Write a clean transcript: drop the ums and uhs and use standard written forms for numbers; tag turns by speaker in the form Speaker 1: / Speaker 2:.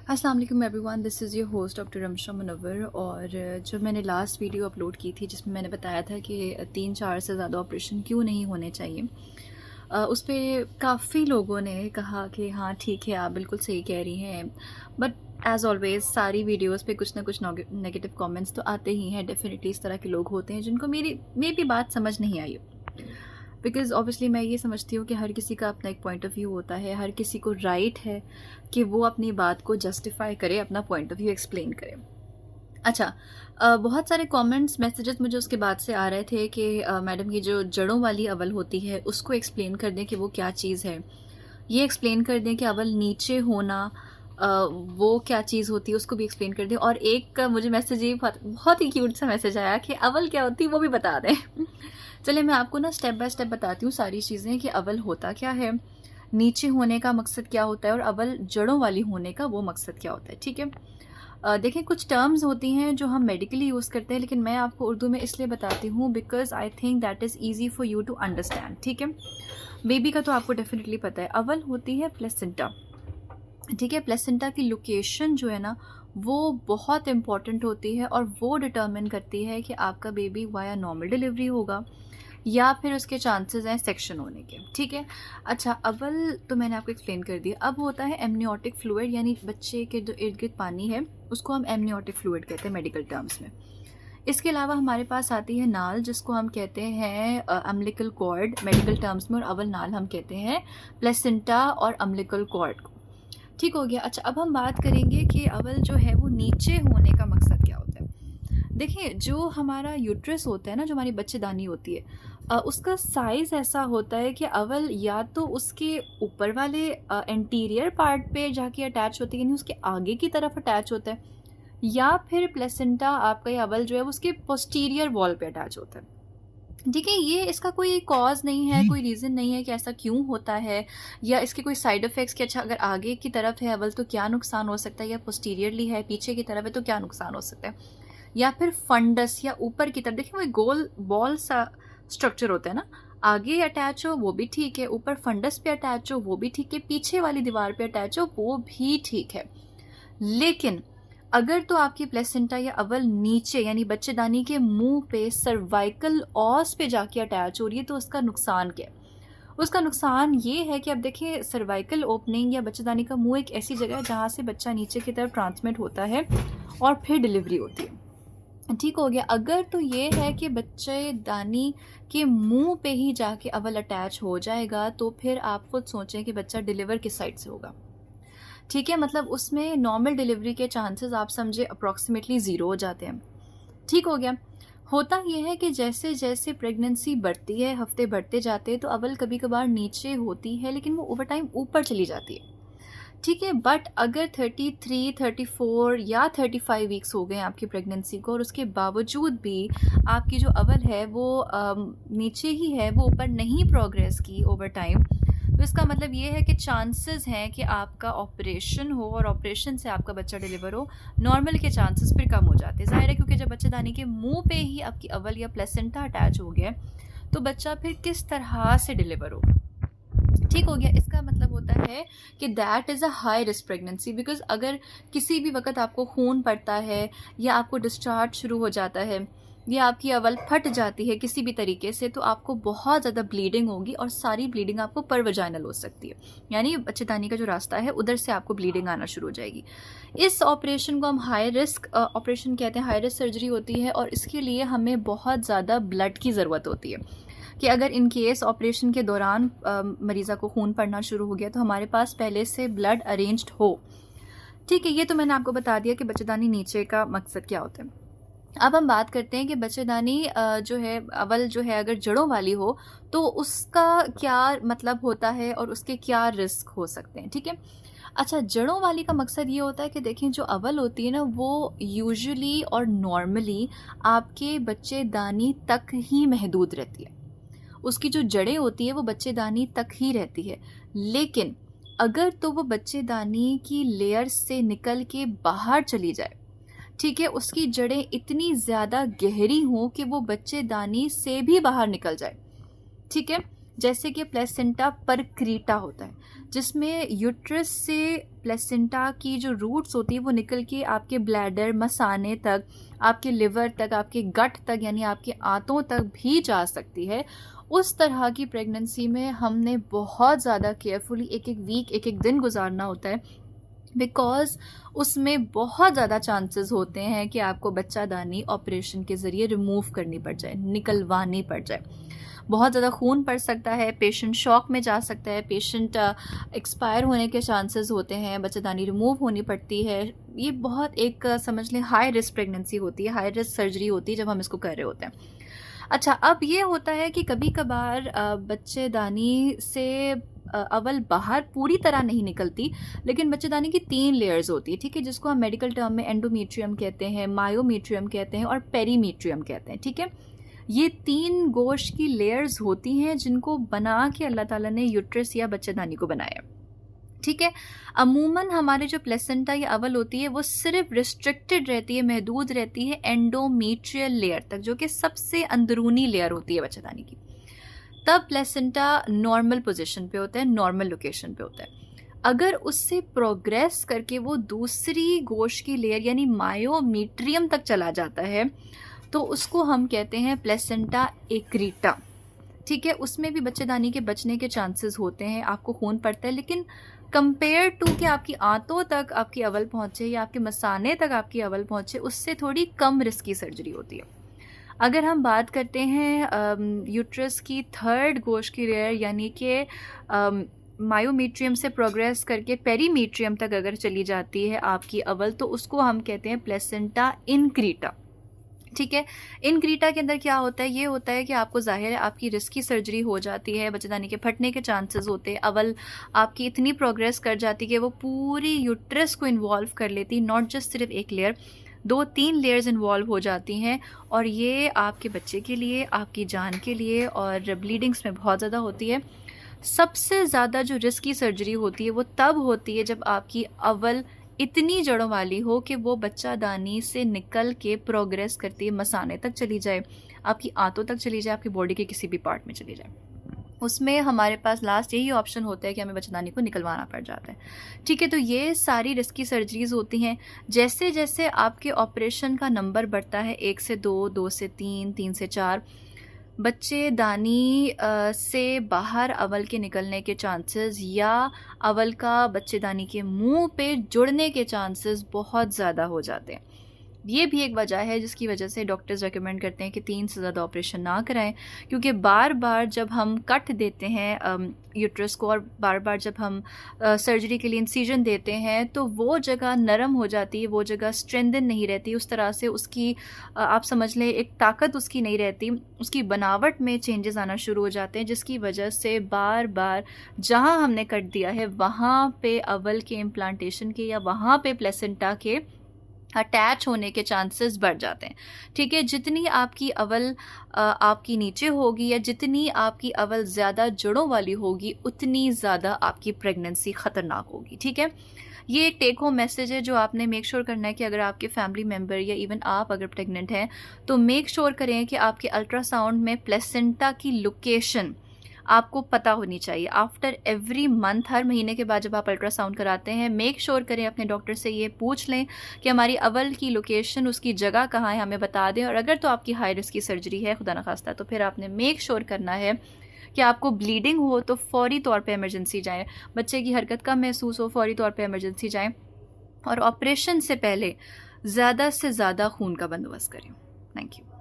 Speaker 1: अस्सलाम वालेकुम everyone, this is your host doctor Ramsha Munawwar. और जब मैंने लास्ट वीडियो अपलोड की थी जिसमें मैंने बताया था कि 3-4 से ज़्यादा ऑपरेशन क्यों नहीं होने चाहिए, उस पर काफ़ी लोगों ने कहा कि हाँ ठीक है, आप बिल्कुल सही कह रही हैं। बट एज़ ऑलवेज़ सारी वीडियोस पे कुछ ना कुछ नेगेटिव कमेंट्स तो आते ही हैं। डेफिनेटली इस तरह के लोग होते हैं जिनको मेरी बात समझ नहीं आई। बिकॉज़ ऑब्वियसली मैं ये समझती हूँ कि हर किसी का अपना एक पॉइंट ऑफ व्यू होता है, हर किसी को राइट है कि वो अपनी बात को जस्टिफाई करे, अपना पॉइंट ऑफ व्यू एक्सप्लेन करे। अच्छा, बहुत सारे कमेंट्स मैसेजेस मुझे उसके बाद से आ रहे थे कि मैडम ये जो जड़ों वाली अवल होती है उसको एक्सप्लेन कर दें कि वो क्या चीज़ है, ये एक्सप्लेन कर दें कि अवल नीचे होना वो क्या चीज़ होती है, उसको भी एक्सप्लेन कर दें। और एक का मुझे मैसेज ये बहुत बहुत ही क्यूट सा मैसेज आया कि अवल क्या होती है वो भी बता दें। चलिए मैं आपको ना स्टेप बाय स्टेप बताती हूँ सारी चीज़ें कि अवल होता क्या है, नीचे होने का मकसद क्या होता है और अवल जड़ों वाली होने का वो मकसद क्या होता है। ठीक है, देखें कुछ टर्म्स होती हैं जो हम मेडिकली यूज़ करते हैं, लेकिन मैं आपको उर्दू में इसलिए बताती हूँ because I think that is easy for you to understand. ठीक है, बेबी का तो आपको डेफिनेटली पता है। अवल होती है प्लेसेंटा। ठीक है, प्लेसेंटा की लोकेशन जो है ना वो बहुत इंपॉर्टेंट होती है और वो डिटर्मिन करती है कि आपका बेबी वाया नॉर्मल डिलीवरी होगा या फिर उसके चांसेस हैं सेक्शन होने के। ठीक है, अच्छा अव्वल तो मैंने आपको एक्सप्लेन कर दिया। अब होता है एमनियोटिक फ्लूइड, यानी बच्चे के जो इर्द गिर्द पानी है उसको हम एमनियोटिक फ्लूइड कहते हैं मेडिकल टर्म्स में। इसके अलावा हमारे पास आती है नाल, जिसको हम कहते हैं अम्बिलिकल कॉर्ड मेडिकल टर्म्स में, और अव्वल नाल हम कहते हैं प्लेसेंटा और अम्बिलिकल कॉर्ड को। ठीक हो गया। अच्छा अब हम बात करेंगे कि अव्वल जो है वो नीचे होने का मकसद क्या होता है। देखिए जो हमारा यूट्रस होता है ना, जो हमारी बच्चेदानी होती है, उसका साइज़ ऐसा होता है कि अव्वल या तो उसके ऊपर वाले एंटीरियर पार्ट पे जाके अटैच होती है, यानी उसके आगे की तरफ अटैच होता है, या फिर प्लेसेंटा आपका ये अव्वल जो है उसके पोस्टीरियर वॉल पे अटैच होता है। ठीक है, ये इसका कोई कॉज नहीं है, कोई रीज़न नहीं है कि ऐसा क्यों होता है, या इसके कोई साइड इफ़ेक्ट्स कि अच्छा अगर आगे की तरफ है अव्वल तो क्या नुकसान हो सकता है, या पोस्टीरियरली है पीछे की तरफ है तो क्या नुकसान हो सकता है, या फिर फंडस या ऊपर की तरफ। देखिए वो गोल बॉल सा स्ट्रक्चर होता है ना, आगे अटैच हो वो भी ठीक है, ऊपर फंडस पे अटैच हो वो भी ठीक है, पीछे वाली दीवार पे अटैच हो वो भी ठीक है। लेकिन अगर तो आपकी प्लेसेंटा या अव्वल नीचे यानी बच्चेदानी के मुंह पे सर्वाइकल ऑस पे जाके अटैच हो रही है तो उसका नुकसान क्या है? उसका नुकसान ये है कि अब देखिए सर्वाइकल ओपनिंग या बच्चेदानी का मुंह एक ऐसी जगह है जहाँ से बच्चा नीचे की तरफ ट्रांसमिट होता है और फिर डिलीवरी होती है। ठीक हो गया। अगर तो ये है कि बच्चेदानी के मुंह पे ही जाके अव्वल अटैच हो जाएगा तो फिर आप खुद सोचें कि बच्चा डिलीवर किस साइड से होगा। ठीक है, मतलब उसमें नॉर्मल डिलीवरी के चांसेस आप समझे अप्रॉक्सीमेटली ज़ीरो हो जाते हैं। ठीक हो गया। होता यह है कि जैसे जैसे प्रेगनेंसी बढ़ती है, हफ्ते बढ़ते जाते हैं, तो अव्वल कभी कभार नीचे होती है लेकिन वो ओवर टाइम ऊपर चली जाती है। ठीक है, बट अगर 33, 34 या 35 वीक्स हो गए आपकी प्रेगनेंसी को और उसके बावजूद भी आपकी जो अव्वल है वो नीचे ही है, वो ऊपर नहीं प्रोग्रेस की ओवर टाइम, तो इसका मतलब ये है कि चांसेस हैं कि आपका ऑपरेशन हो और ऑपरेशन से आपका बच्चा डिलीवर हो। नॉर्मल के चांसेस फिर कम हो जाते हैं, ज़ाहिर है, क्योंकि जब बच्चेदानी के मुंह पे ही आपकी अव्वल या प्लेसेंटा अटैच हो गया तो बच्चा फिर किस तरह से डिलीवर होगा। ठीक हो गया। इसका मतलब होता है कि that is a high risk pregnancy, because अगर किसी भी वक्त आपको खून पड़ता है या आपको डिस्चार्ज शुरू हो जाता है या आपकी अव्वल फट जाती है किसी भी तरीके से, तो आपको बहुत ज़्यादा ब्लीडिंग होगी और सारी ब्लीडिंग आपको परवजाइनल हो सकती है, यानी बच्चेदानी का जो रास्ता है उधर से आपको ब्लीडिंग आना शुरू हो जाएगी। इस ऑपरेशन को हम हाई रिस्क ऑपरेशन कहते हैं, हाई रिस्क सर्जरी होती है, और इसके लिए हमें बहुत ज़्यादा ब्लड की ज़रूरत होती है कि अगर इन केस ऑपरेशन के दौरान मरीज़ा को खून पड़ना शुरू हो गया तो हमारे पास पहले से ब्लड अरेंज्ड हो। ठीक है, ये तो मैंने आपको बता दिया कि बच्चेदानी नीचे का मकसद क्या होता है। अब हम बात करते हैं कि बच्चेदानी जो है अव्वल जो है अगर जड़ों वाली हो तो उसका क्या मतलब होता है और उसके क्या रिस्क हो सकते हैं। ठीक है, अच्छा जड़ों वाली का मकसद ये होता है कि देखें जो अव्वल होती है ना वो यूजुअली और नॉर्मली आपके बच्चेदानी तक ही महदूद रहती है, उसकी जो जड़ें होती है वो बच्चेदानी तक ही रहती है। लेकिन अगर तो वो बच्चेदानी की लेयर से निकल के बाहर चली जाए, ठीक है, उसकी जड़ें इतनी ज़्यादा गहरी हों कि वो बच्चेदानी से भी बाहर निकल जाए, ठीक है, जैसे कि प्लेसेंटा परक्रीटा होता है, जिसमें यूट्रस से प्लेसेंटा की जो रूट्स होती है वो निकल के आपके ब्लैडर, मसाने तक, आपके लिवर तक, आपके गट तक यानी आपके आंतों तक भी जा सकती है। उस तरह की प्रेगनेंसी में हमने बहुत ज़्यादा केयरफुली एक एक वीक, एक एक दिन गुजारना होता है, बिकॉज़ उसमें बहुत ज़्यादा चांसेस होते हैं कि आपको बच्चादानी ऑपरेशन के ज़रिए रिमूव करनी पड़ जाए, निकलवानी पड़ जाए। बहुत ज़्यादा खून पड़ सकता है, पेशेंट शॉक में जा सकता है, पेशेंट एक्सपायर होने के चांसेस होते हैं, बच्चादानी रिमूव होनी पड़ती है। ये बहुत एक समझ लें हाई रिस्क प्रेगनेंसी होती है, हाई रिस्क सर्जरी होती है जब हम इसको कर रहे होते हैं। अच्छा, अब ये होता है कि कभी कभार बच्चेदानी से अव्वल बाहर पूरी तरह नहीं निकलती, लेकिन बच्चेदानी की 3 लेयर्स होती है, ठीक है, जिसको हम मेडिकल टर्म में एंडोमेट्रियम कहते हैं, मायोमेट्रियम कहते हैं और पेरीमेट्रियम कहते हैं, ठीक है। ये 3 गोश्त की लेयर्स होती हैं जिनको बना के अल्लाह ताला ने यूट्रस या बच्चेदानी को बनाया, ठीक है। अमूमन हमारे जो प्लेसेंटा या अवल होती है वो सिर्फ रिस्ट्रिक्टेड रहती है, महदूद रहती है एंडोमेट्रियल लेयर तक, जो कि सबसे अंदरूनी लेयर होती है बच्चेदानी की। तब प्लेसेंटा नॉर्मल पोजीशन पे होता है, नॉर्मल लोकेशन पे होता है। अगर उससे प्रोग्रेस करके वो दूसरी गोश्त की लेयर यानी मायोमेट्रियम तक चला जाता है तो उसको हम कहते हैं प्लेसेंटा एक्रीटा, ठीक है। उसमें भी बच्चेदानी के बचने के चांसेस होते हैं, आपको खून पड़ता है, लेकिन कंपेयर टू कि आपकी आंतों तक आपकी अवल पहुँचे या आपके मसाने तक आपकी अवल पहुँचे, उससे थोड़ी कम रिस्क की सर्जरी होती है। अगर हम बात करते हैं यूट्रस की 3rd गोश्त की लेयर यानी कि मायोमेट्रियम से प्रोग्रेस करके पेरीमेट्रियम तक अगर चली जाती है आपकी अवल, तो उसको हम कहते हैं प्लेसेंटा इनक्रीटा, ठीक है। इनक्रीटा के अंदर क्या होता है, ये होता है कि आपको जाहिर है आपकी रिस्की सर्जरी हो जाती है, बच्चेदानी के फटने के चांसेस होते हैं, अवल आपकी इतनी प्रोग्रेस कर जाती है कि वो पूरी यूट्रस को इन्वॉल्व कर लेती, नॉट जस्ट सिर्फ एक लेयर, 2-3 लेयर्स इन्वॉल्व हो जाती हैं, और ये आपके बच्चे के लिए, आपकी जान के लिए, और ब्लीडिंग्स में बहुत ज़्यादा होती है। सबसे ज़्यादा जो रिस्की सर्जरी होती है वो तब होती है जब आपकी अवल इतनी जड़ों वाली हो कि वो बच्चादानी से निकल के प्रोग्रेस करती है, मसाने तक चली जाए, आपकी आंतों तक चली जाए, आपकी बॉडी के किसी भी पार्ट में चली जाए। उसमें हमारे पास लास्ट यही ऑप्शन होता है कि हमें बच्चेदानी को निकलवाना पड़ जाता है, ठीक है। तो ये सारी रिस्की सर्जरीज़ होती हैं। जैसे जैसे आपके ऑपरेशन का नंबर बढ़ता है, 1 से 2, 2 से 3, 3 से 4, बच्चेदानी से बाहर अवल के निकलने के चांसेस या अवल का बच्चेदानी के मुंह पे जुड़ने के चांसेस बहुत ज़्यादा हो जाते हैं। ये भी एक वजह है जिसकी वजह से डॉक्टर्स रेकमेंड करते हैं कि 3 से ज़्यादा ऑपरेशन ना कराएं, क्योंकि बार बार जब हम कट देते हैं यूट्रस को, और बार बार जब हम सर्जरी के लिए इंसिजन देते हैं, तो वो जगह नरम हो जाती है, वो जगह स्ट्रेंथन नहीं रहती, उस तरह से उसकी आप समझ लें एक ताकत उसकी नहीं रहती, उसकी बनावट में चेंजेस आना शुरू हो जाते हैं, जिसकी वजह से बार बार जहाँ हमने कट दिया है वहाँ पे अवल के इम्प्लांटेशन के या वहाँ पे प्लेसेंटा के अटैच होने के चांसेस बढ़ जाते हैं, ठीक है। जितनी आपकी अवल आपकी नीचे होगी या जितनी आपकी अवल ज़्यादा जड़ों वाली होगी, उतनी ज़्यादा आपकी प्रेगनेंसी ख़तरनाक होगी, ठीक है। ये एक टेक होम मैसेज है जो आपने मेक श्योर करना है कि अगर आपके फैमिली मेम्बर या इवन आप अगर प्रेग्नेंट हैं तो मेक श्योर करें कि आपके अल्ट्रासाउंड में प्लेसेंटा की लोकेशन आपको पता होनी चाहिए। आफ्टर एवरी मंथ, हर महीने के बाद जब आप अल्ट्रासाउंड कराते हैं, मेक श्योर करें अपने डॉक्टर से ये पूछ लें कि हमारी अवल की लोकेशन, उसकी जगह कहाँ है, हमें बता दें। और अगर तो आपकी हाई रिस्क की सर्जरी है खुदा न खास्ता, तो फिर आपने मेक श्योर करना है कि आपको ब्लीडिंग हो तो फौरी तौर पे इमरजेंसी जाएं, बच्चे की हरकत कम महसूस हो फौरी तौर पे इमरजेंसी जाएं, और ऑपरेशन से पहले ज़्यादा से ज़्यादा खून का बंदोबस्त करें। Thank you.